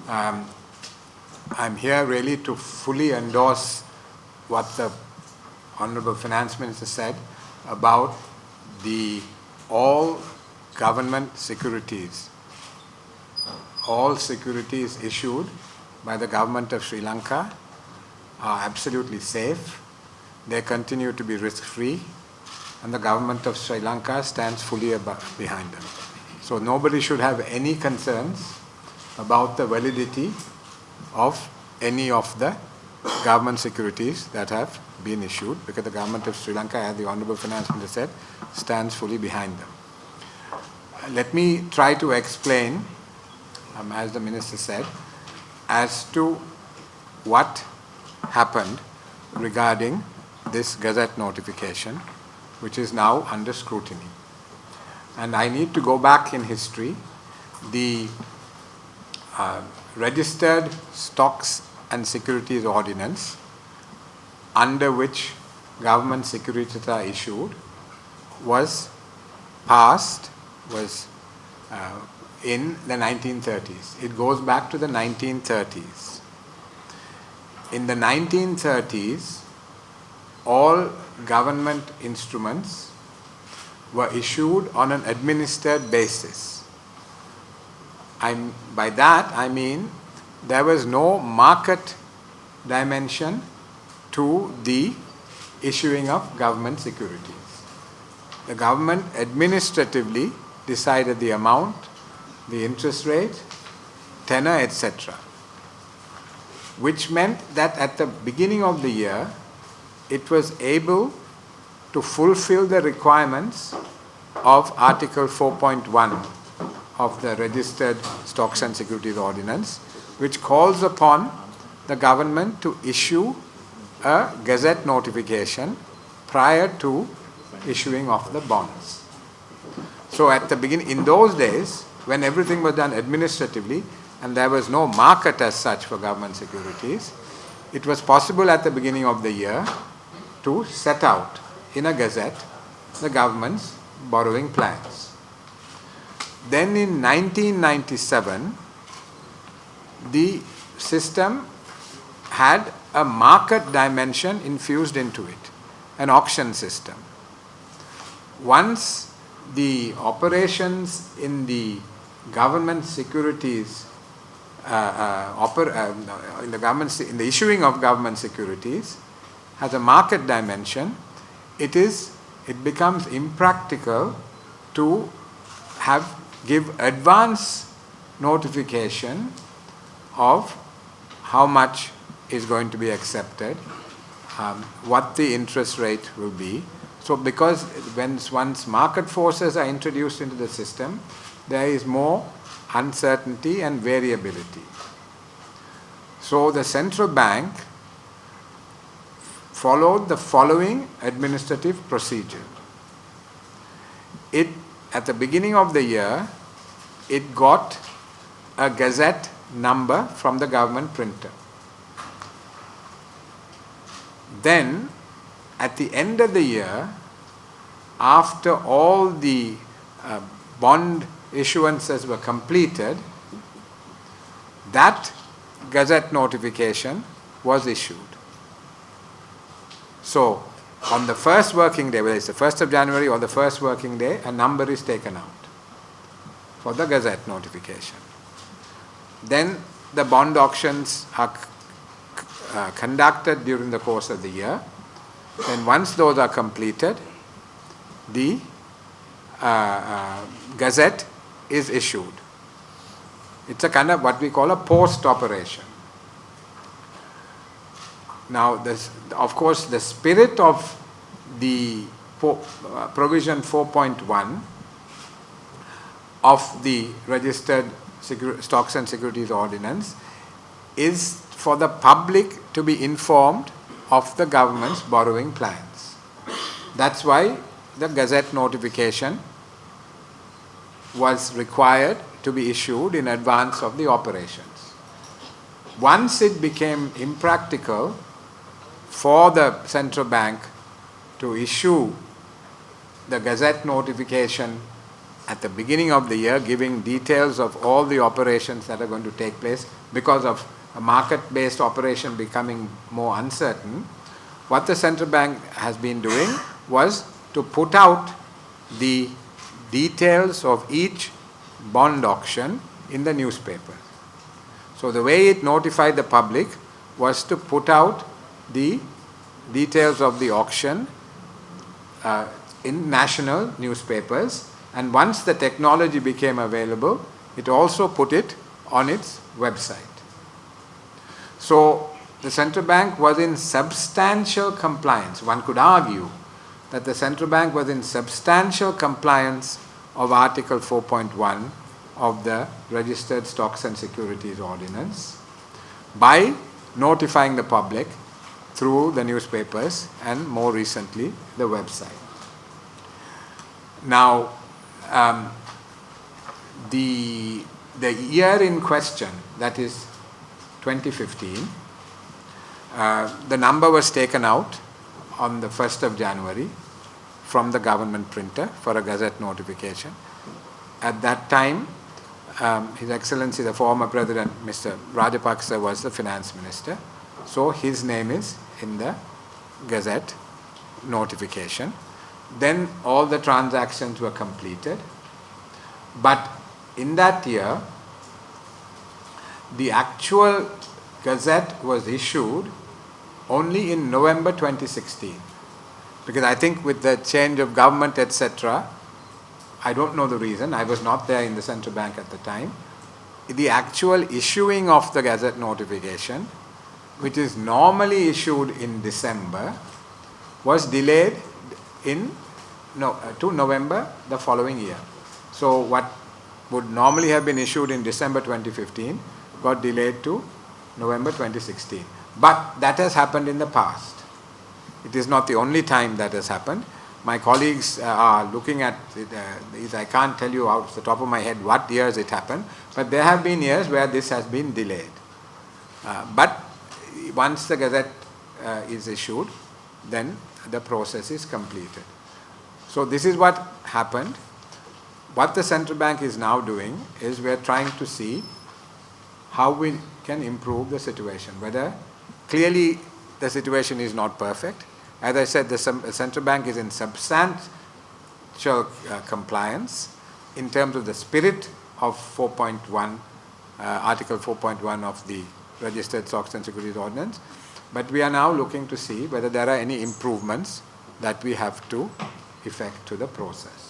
Um, I'm here really to fully endorse what the Honorable Finance Minister said about all government securities, all securities issued by the government of Sri Lanka are absolutely safe. They continue to be risk-free, and the government of Sri Lanka stands fully behind them. So nobody should have any concerns about the validity of any of the government securities that have been issued, because the government of Sri Lanka, as the Honorable Finance Minister said, stands fully behind them. Let me try to explain, as the Minister said, as to what happened regarding this Gazette notification, which is now under scrutiny. And I need to go back in history. The Registered Stocks and Securities Ordinance, under which government securities are issued, was passed, in the 1930s. It goes back to the 1930s. In the 1930s, all government instruments were issued on an administered basis. By that I mean there was no market dimension to the issuing of government securities. The government administratively decided the amount, the interest rate, tenor, etc., which meant that at the beginning of the year it was able to fulfill the requirements of Article 4.1 of the Registered Stocks and Securities Ordinance, which calls upon the government to issue a Gazette notification prior to issuing of the bonds. So at the beginning, in those days, when everything was done administratively and there was no market as such for government securities, it was possible at the beginning of the year to set out in a Gazette the government's borrowing plans. Then in 1997, the system had a market dimension infused into it, an auction system. Once the operations in the government securities, in the issuing of government securities has a market dimension, it becomes impractical to give advance notification of how much is going to be accepted, what the interest rate will be. So because once market forces are introduced into the system, there is more uncertainty and variability. So the central bank followed the following administrative procedure. At the beginning of the year, it got a Gazette number from the government printer. Then, at the end of the year, after all the bond issuances were completed, that Gazette notification was issued. So, on the first working day, whether it's the 1st of January or the first working day, a number is taken out for the Gazette notification. Then the bond auctions are conducted during the course of the year. Then once those are completed, the Gazette is issued. It's a kind of what we call a post operation. Now, of course, the spirit of the provision 4.1 of the Registered Stocks and Securities Ordinance is for the public to be informed of the government's borrowing plans. That's why the Gazette notification was required to be issued in advance of the operations. Once it became impractical for the central bank to issue the Gazette notification at the beginning of the year, giving details of all the operations that are going to take place because of a market-based operation becoming more uncertain. What the central bank has been doing was to put out the details of each bond auction in the newspaper. So the way it notified the public was to put out the details of the auction in national newspapers, and once the technology became available, it also put it on its website. So the central bank was in substantial compliance. One could argue that the central bank was in substantial compliance of Article 4.1 of the Registered Stocks and Securities Ordinance by notifying the public through the newspapers and more recently the website. Now, the year in question, that is 2015, the number was taken out on the 1st of January from the government printer for a gazette notification. At that time, His Excellency the former President, Mr. Rajapaksa, was the finance minister. So his name is in the gazette notification. Then all the transactions were completed. But in that year, the actual gazette was issued only in November 2016. Because I think with the change of government, etc., I don't know the reason, I was not there in the central bank at the time, the actual issuing of the gazette notification, which is normally issued in December, was delayed to November the following year. So what would normally have been issued in December 2015 got delayed to November 2016. But that has happened in the past. It is not the only time that has happened. My colleagues are looking at it. I can't tell you out of the top of my head what years it happened, but there have been years where this has been delayed. But once the gazette is issued, then the process is completed. So this is what happened. What the central bank is now doing is we are trying to see how we can improve the situation. Whether clearly the situation is not perfect. As I said, the central bank is in substantial compliance in terms of the spirit of 4.1, Article 4.1 of the Registered Stocks and Securities Ordinance. But we are now looking to see whether there are any improvements that we have to effect to the process.